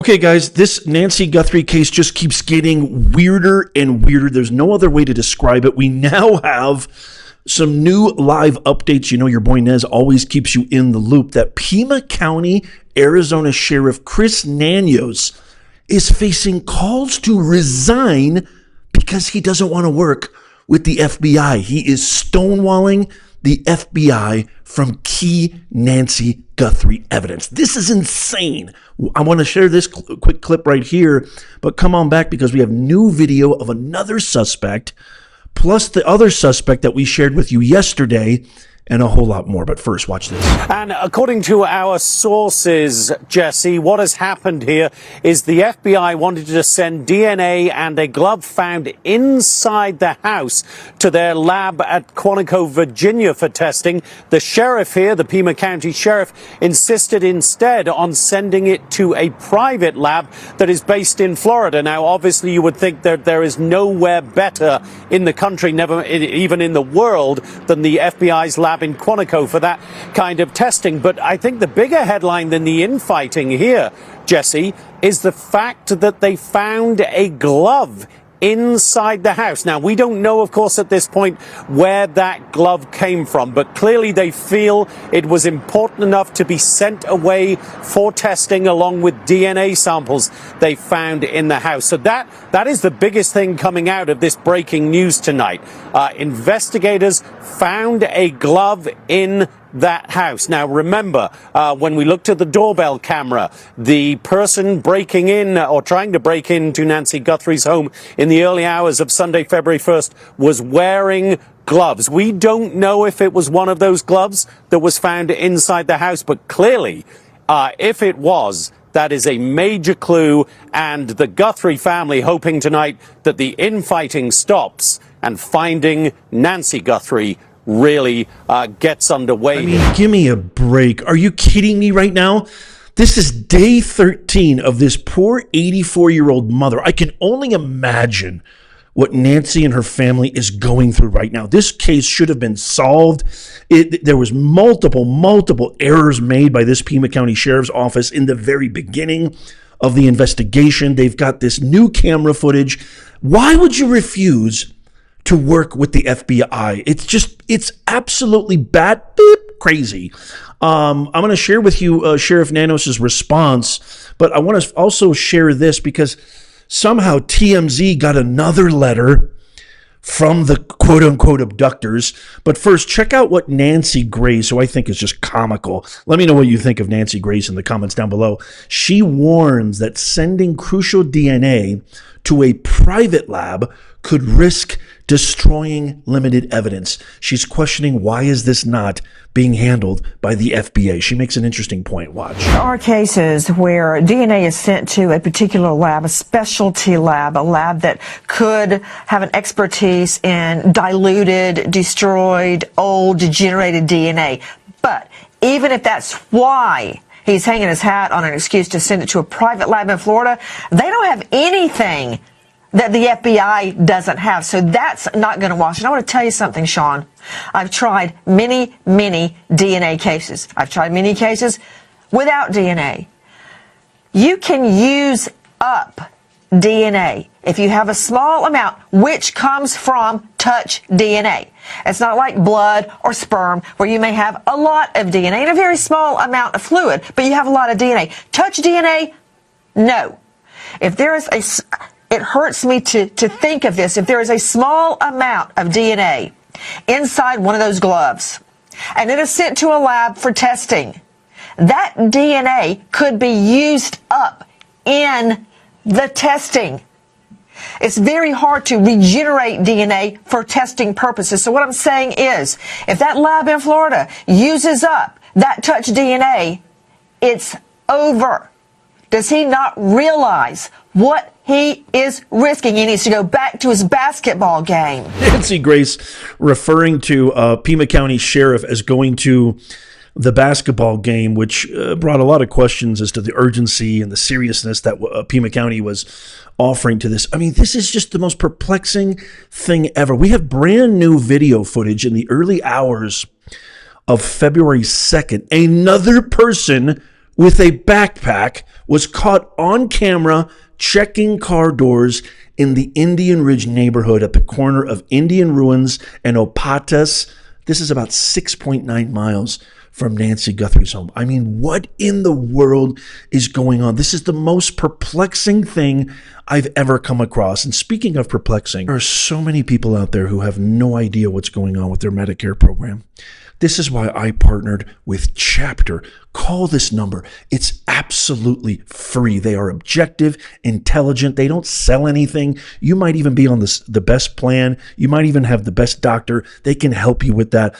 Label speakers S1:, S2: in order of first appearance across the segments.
S1: Okay, guys, this Nancy Guthrie case just keeps getting weirder and weirder. There's no other way to describe it. We now have some new live updates. You know, your boy Nez always keeps you in the loop. That Pima County, Arizona Sheriff Chris Nanos is facing calls to resign because he doesn't want to work with the FBI. He is stonewalling the FBI from key Nancy Guthrie evidence. This is insane. I want to share this quick clip right here, but come on back because we have new video of another suspect, plus the other suspect that we shared with you yesterday, and a whole lot more. But first, watch this.
S2: And according to our sources, Jesse, what has happened here is the FBI wanted to send DNA and a glove found inside the house to their lab at Quantico, Virginia for testing. The sheriff here, the Pima County Sheriff, insisted instead on sending it to a private lab that is based in Florida. Now, obviously, you would think that there is nowhere better in the country, never even in the world, than the FBI's lab in Quantico for that kind of testing. But I think the bigger headline than the infighting here, Jesse, is the fact that they found a glove inside the house. Now, we don't know, of course, at this point where that glove came from, but clearly they feel it was important enough to be sent away for testing along with DNA samples they found in the house. So that is the biggest thing coming out of this breaking news tonight. Investigators found a glove in that house. Now, remember, when we looked at the doorbell camera, the person breaking in or trying to break into Nancy Guthrie's home in the early hours of Sunday, February 1st, was wearing gloves. We don't know if it was one of those gloves that was found inside the house, but clearly, if it was, that is a major clue, and the Guthrie family hoping tonight that the infighting stops and finding Nancy Guthrie really gets underway.
S1: I mean, give me a break. Are you kidding me right now? This is day 13 of this poor 84-year-old mother. I can only imagine what Nancy and her family is going through right now. This case should have been solved. There was multiple errors made by this Pima County Sheriff's Office in the very beginning of the investigation. They've got this new camera footage. Why would you refuse to work with the FBI? It's absolutely crazy. I'm going to share with you Sheriff Nanos' response, but I want to also share this because somehow TMZ got another letter from the quote-unquote abductors. But first, check out what Nancy Grace, who I think is just comical. Let me know what you think of Nancy Grace in the comments down below. She warns that sending crucial DNA to a private lab could risk destroying limited evidence. She's questioning, why is this not being handled by the FBI? She makes an interesting point. Watch.
S3: There are cases where DNA is sent to a particular lab, a specialty lab, a lab that could have an expertise in diluted, destroyed, old, degenerated DNA. But even if that's why he's hanging his hat on an excuse to send it to a private lab in Florida, they don't have anything that the FBI doesn't have. So that's not going to wash. And I want to tell you something, Sean. I've tried many DNA cases. I've tried many cases without DNA. You can use up DNA if you have a small amount, which comes from touch DNA. It's not like blood or sperm where you may have a lot of DNA and a very small amount of fluid, but you have a lot of DNA. Touch DNA, no. If there is it hurts me to think of this. If there is a small amount of DNA inside one of those gloves and it is sent to a lab for testing, that DNA could be used up in the testing. It's very hard to regenerate DNA for testing purposes. So what I'm saying is, if that lab in Florida uses up that touch DNA, it's over. Does he not realize what he is risking? He needs to go back to his basketball game.
S1: Nancy Grace referring to Pima County Sheriff as going to the basketball game, which brought a lot of questions as to the urgency and the seriousness that Pima County was offering to this. I mean, this is just the most perplexing thing ever. We have brand new video footage in the early hours of February 2nd. Another person with a backpack was caught on camera checking car doors in the Indian Ridge neighborhood at the corner of Indian Ruins and Opatas. This is about 6.9 miles from Nancy Guthrie's home. I mean, what in the world is going on? This is the most perplexing thing I've ever come across. And speaking of perplexing, there are so many people out there who have no idea what's going on with their Medicare program. This is why I partnered with Chapter. Call this number. It's absolutely free. They are objective, intelligent. They don't sell anything. You might even be on the best plan. You might even have the best doctor. They can help you with that.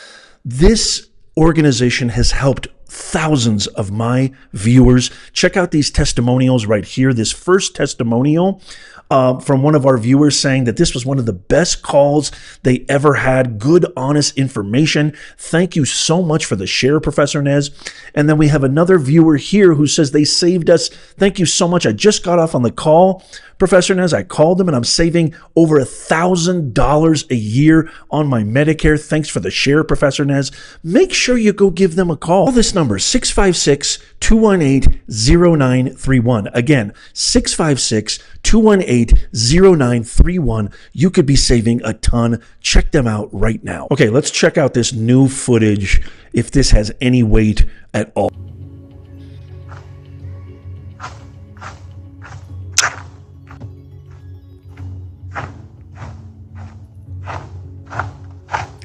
S1: This organization has helped thousands of my viewers. Check out these testimonials right here. This first testimonial from one of our viewers saying that this was one of the best calls they ever had. Good, honest information. Thank you so much for the share, Professor Nez. And then we have another viewer here who says they saved us. Thank you so much. I just got off on the call, Professor Nez. I called them and I'm saving over $1,000 a year on my Medicare. Thanks for the share, Professor Nez. Make sure you go give them a call. Call this number, 656-218-0931. Again, 656-218-0931. You could be saving a ton. Check them out right now. Okay, let's check out this new footage, if this has any weight at all.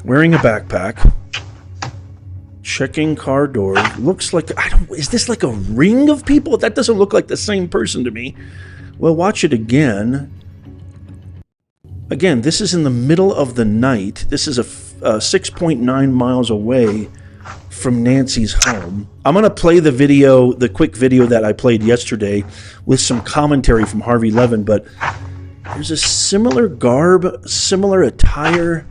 S1: Wearing a backpack, checking car doors. Looks like, is this like a ring of people? That doesn't look like the same person to me. Well, watch it again. Again, this is in the middle of the night. This is a 6.9 miles away from Nancy's home. I'm going to play the video, the quick video that I played yesterday with some commentary from Harvey Levin, but there's a similar garb, similar attire.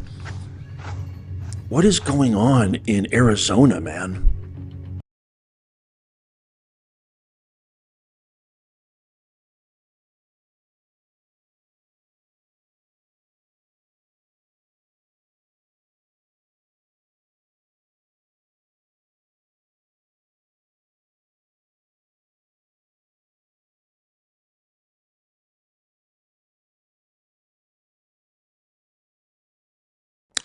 S1: What is going on in Arizona, man?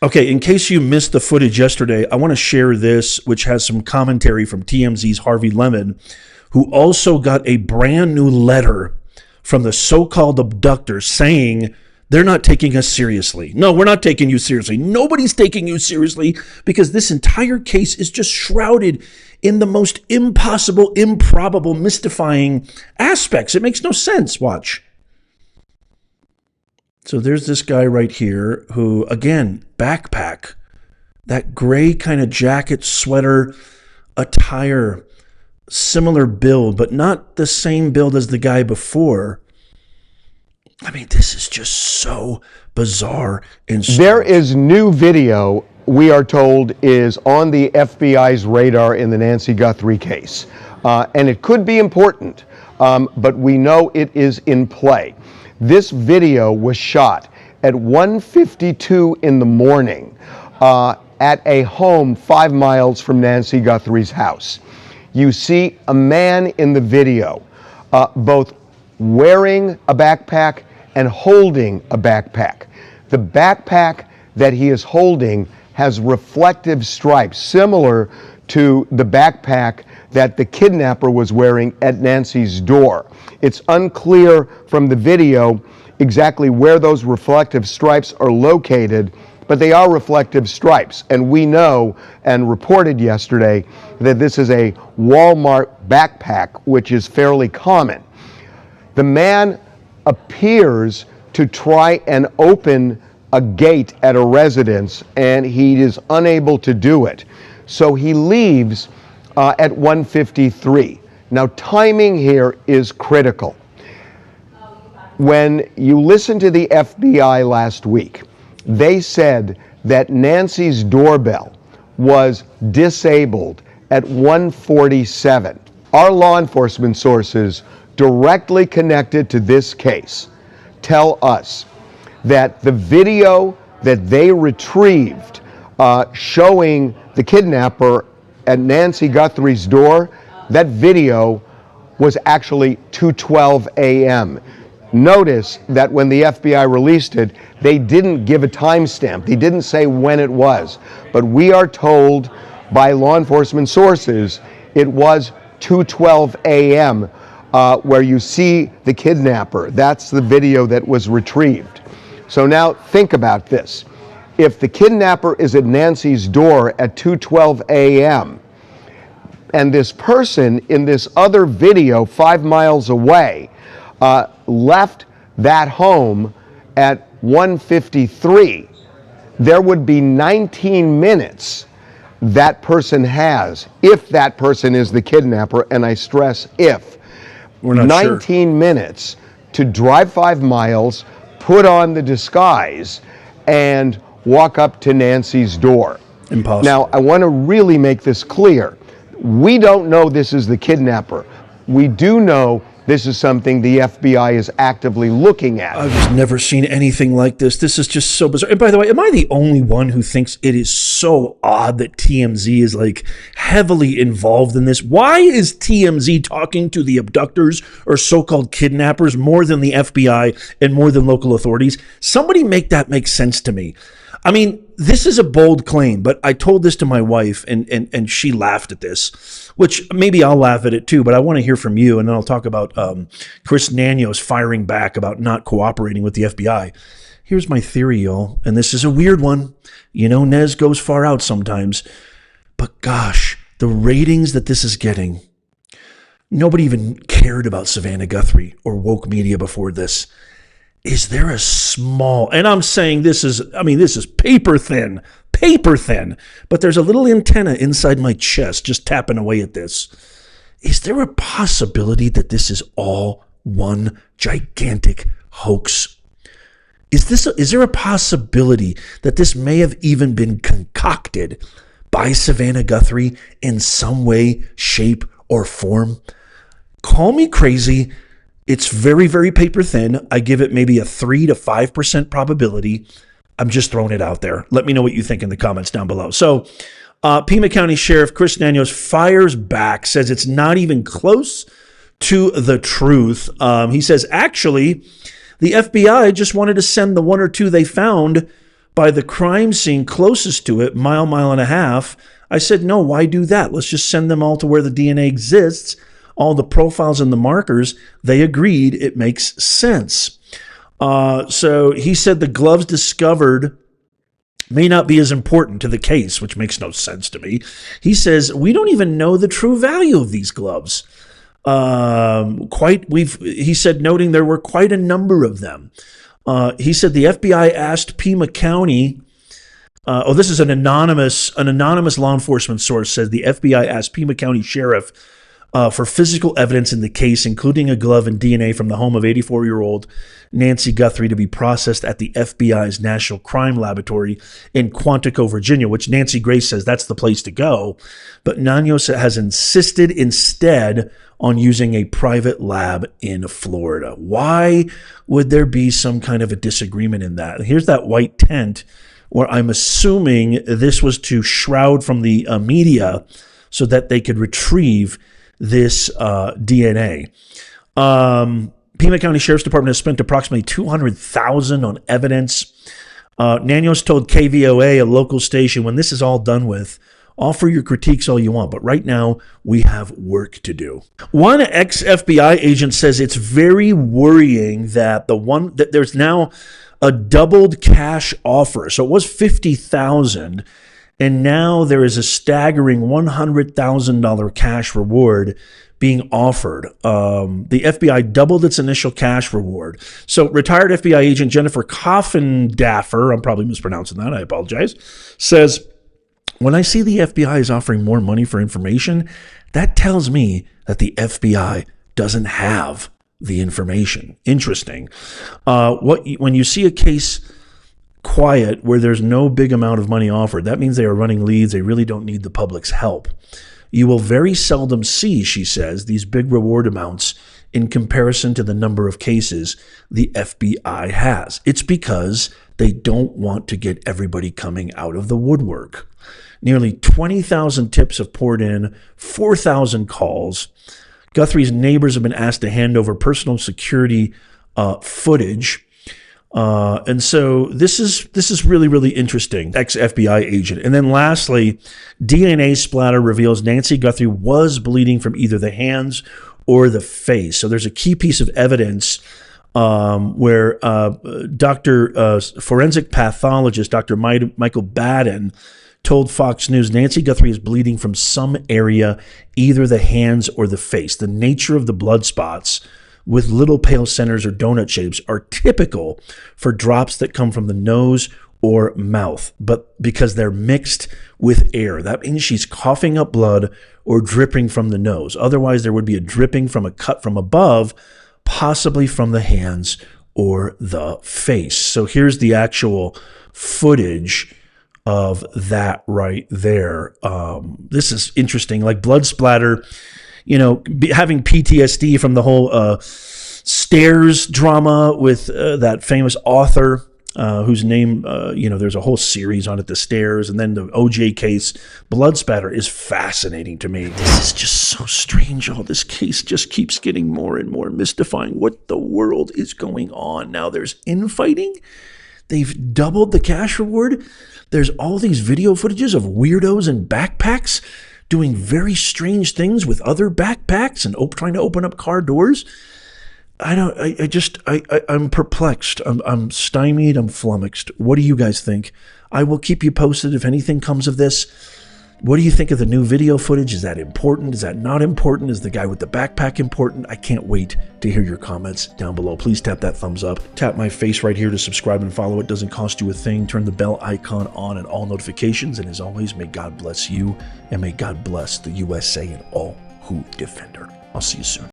S1: Okay, in case you missed the footage yesterday, I want to share this, which has some commentary from TMZ's Harvey Lemon, who also got a brand new letter from the so-called abductors saying they're not taking us seriously. No, we're not taking you seriously. Nobody's taking you seriously because this entire case is just shrouded in the most impossible, improbable, mystifying aspects. It makes no sense. Watch. So there's this guy right here who, again, backpack, that gray kind of jacket, sweater, attire, similar build, but not the same build as the guy before. I mean, this is just so bizarre and strange.
S4: There is new video, we are told, is on the FBI's radar in the Nancy Guthrie case. And it could be important, but we know it is in play. This video was shot at 1:52 in the morning at a home 5 miles from Nancy Guthrie's house. You see a man in the video both wearing a backpack and holding a backpack. The backpack that he is holding has reflective stripes similar to the backpack that the kidnapper was wearing at Nancy's door. It's unclear from the video exactly where those reflective stripes are located, but they are reflective stripes. And we know and reported yesterday that this is a Walmart backpack, which is fairly common. The man appears to try and open a gate at a residence, and he is unable to do it. So he leaves at 1:53. Now, timing here is critical. When you listen to the FBI last week, they said that Nancy's doorbell was disabled at 1:47. Our law enforcement sources directly connected to this case tell us that the video that they retrieved showing the kidnapper at Nancy Guthrie's door, that video was actually 2:12 a.m. Notice that when the FBI released it, they didn't give a timestamp. They didn't say when it was. But we are told by law enforcement sources it was 2:12 a.m. Where you see the kidnapper. That's the video that was retrieved. So now think about this. If the kidnapper is at Nancy's door at 2:12 a.m., and this person in this other video 5 miles away left that home at 1:53, there would be 19 minutes that person has, if that person is the kidnapper, and I stress if.
S1: We're not
S4: 19 minutes to drive 5 miles, put on the disguise, and walk up to Nancy's door.
S1: Impossible.
S4: Now, I want to really make this clear. We don't know this is the kidnapper. We do know this is something the FBI is actively looking at.
S1: I've just never seen anything like this. This is just so bizarre. And by the way, am I the only one who thinks it is so odd that TMZ is like heavily involved in this? Why is TMZ talking to the abductors or so-called kidnappers more than the FBI and more than local authorities? Somebody make that make sense to me. I mean, this is a bold claim, but I told this to my wife and she laughed at this, which maybe I'll laugh at it too, but I want to hear from you. And then I'll talk about Chris Nanios firing back about not cooperating with the FBI. Here's my theory, y'all. And this is a weird one. You know, Nez goes far out sometimes, but gosh, the ratings that this is getting, nobody even cared about Savannah Guthrie or woke media before this. Is there a small, and I'm saying this is paper thin, but there's a little antenna inside my chest just tapping away at this. Is there a possibility that this is all one gigantic hoax? Is there a possibility that this may have even been concocted by Savannah Guthrie in some way, shape, or form? Call me crazy. It's very, very paper thin. I give it maybe a 3 to 5% probability. I'm just throwing it out there. Let me know what you think in the comments down below. So, Pima County Sheriff Chris Nanios fires back, says it's not even close to the truth. He says, actually, the FBI just wanted to send the 1 or 2 they found by the crime scene closest to it, mile and a half. I said, no, why do that? Let's just send them all to where the DNA exists. All the profiles and the markers, they agreed it makes sense. So he said the gloves discovered may not be as important to the case, which makes no sense to me. He says, we don't even know the true value of these gloves. He said, noting there were quite a number of them. He said the FBI asked Pima County, this is an anonymous law enforcement source, says the FBI asked Pima County Sheriff for physical evidence in the case, including a glove and DNA from the home of 84-year-old Nancy Guthrie to be processed at the FBI's National Crime Laboratory in Quantico, Virginia, which Nancy Grace says that's the place to go. But Nanios has insisted instead on using a private lab in Florida. Why would there be some kind of a disagreement in that? Here's that white tent where I'm assuming this was to shroud from the media so that they could retrieve this DNA. Pima County Sheriff's Department has spent approximately $200,000 on evidence. Nanios told KVOA, a local station, when this is all done with, offer your critiques all you want, but right now we have work to do. One ex-FBI agent says it's very worrying that there's now a doubled cash offer. So it was $50,000. And now there is a staggering $100,000 cash reward being offered. The FBI doubled its initial cash reward. So retired FBI agent Jennifer Coffindaffer, I'm probably mispronouncing that, I apologize, says, when I see the FBI is offering more money for information, that tells me that the FBI doesn't have the information. Interesting. When you see a case quiet where there's no big amount of money offered, that means they are running leads. They really don't need the public's help. You will very seldom see, she says, these big reward amounts in comparison to the number of cases the FBI has. It's because they don't want to get everybody coming out of the woodwork. Nearly 20,000 tips have poured in, 4,000 calls. Guthrie's neighbors have been asked to hand over personal security footage. And so this is really, really interesting. Ex-FBI agent. And then lastly, DNA splatter reveals Nancy Guthrie was bleeding from either the hands or the face. So there's a key piece of evidence where forensic pathologist Dr. Michael Baden told Fox News Nancy Guthrie is bleeding from some area, either the hands or the face. The nature of the blood spots with little pale centers or donut shapes are typical for drops that come from the nose or mouth, but because they're mixed with air. That means she's coughing up blood or dripping from the nose. Otherwise, there would be a dripping from a cut from above, possibly from the hands or the face. So here's the actual footage of that right there. This is interesting, like blood splatter, having PTSD from the whole Stairs drama with that famous author whose name, there's a whole series on it, The Stairs, and then the OJ case. Blood spatter is fascinating to me. This is just so strange. All this case just keeps getting more and more mystifying. What the world is going on? Now there's infighting. They've doubled the cash reward. There's all these video footages of weirdos in backpacks doing very strange things with other backpacks and trying to open up car doors. I'm perplexed. I'm stymied. I'm flummoxed. What do you guys think? I will keep you posted if anything comes of this. What do you think of the new video footage? Is that important? Is that not important? Is the guy with the backpack important? I can't wait to hear your comments down below. Please tap that thumbs up. Tap my face right here to subscribe and follow. It doesn't cost you a thing. Turn the bell icon on and all notifications. And as always, may God bless you and may God bless the USA and all who defend her. I'll see you soon.